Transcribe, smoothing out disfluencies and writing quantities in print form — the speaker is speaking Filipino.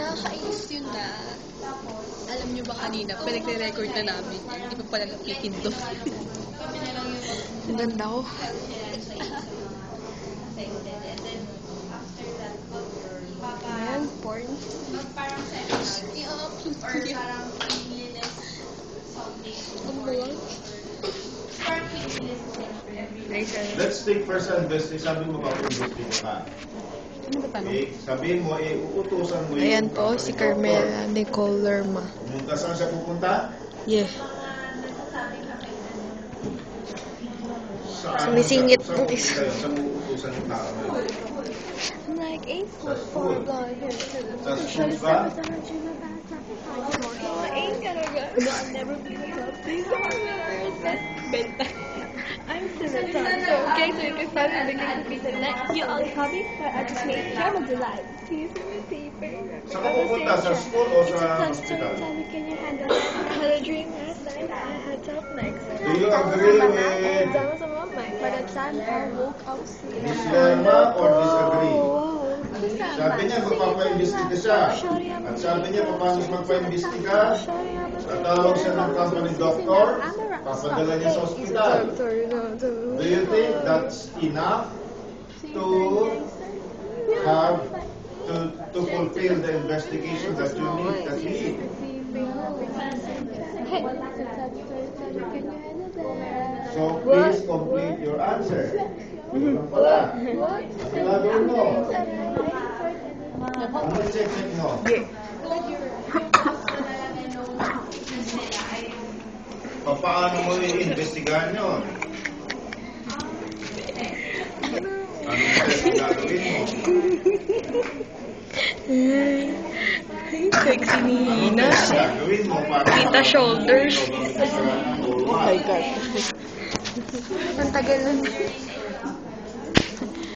Nakakainis yun na. Alam nyo ba kanina, pinagre-record na namin. Hindi pa pala nakikindot. Ang ganda ko. Ayan, porn. I-upload ko yan. Ano ba yan? Let's take first investigation. Sabi mo ba kung investigation ka? Ano ba tanong? Okay, sabihin mo, uutusan mo Ayan po, si Carmela Nicole Lerma. Pumunta, saan siya pupunta? Yeah. Saan Sumisingit saan po. pupunta yun? Saan mo uutusan yung tao mo? I'm like 8 foot school. 4 guy. Sa school ka? Ain't gonna go. No, I'll never be a top. Please don't remember that bedtime. I'm still a top. So, okay, so you can find me beginning to be the next. You all copy? I just made camera design. Piece of paper. Saan ka pupunta? Sa school o sa hospital? Can you handle it? I had a dream last night. I had top next. Do you agree with That was a moment. By the time I woke up, Miss Lerma or disagree? Sabi niya, magpapaimbestiga siya. At sabi niya, paano magpaimbestiga? Tatawag siya ng company doctor, papadala niya sa ospital. Do you think that's enough to have to fulfill the investigation that you need? So please complete your answer. Wala. Wala doon mo. Ano check mo? Paano mo i-investigahan yun? Anong test gagawin mo? Sexy ni Hina. Gagawin mo para Kita shoulders. Oh my God. Ang tagal nun.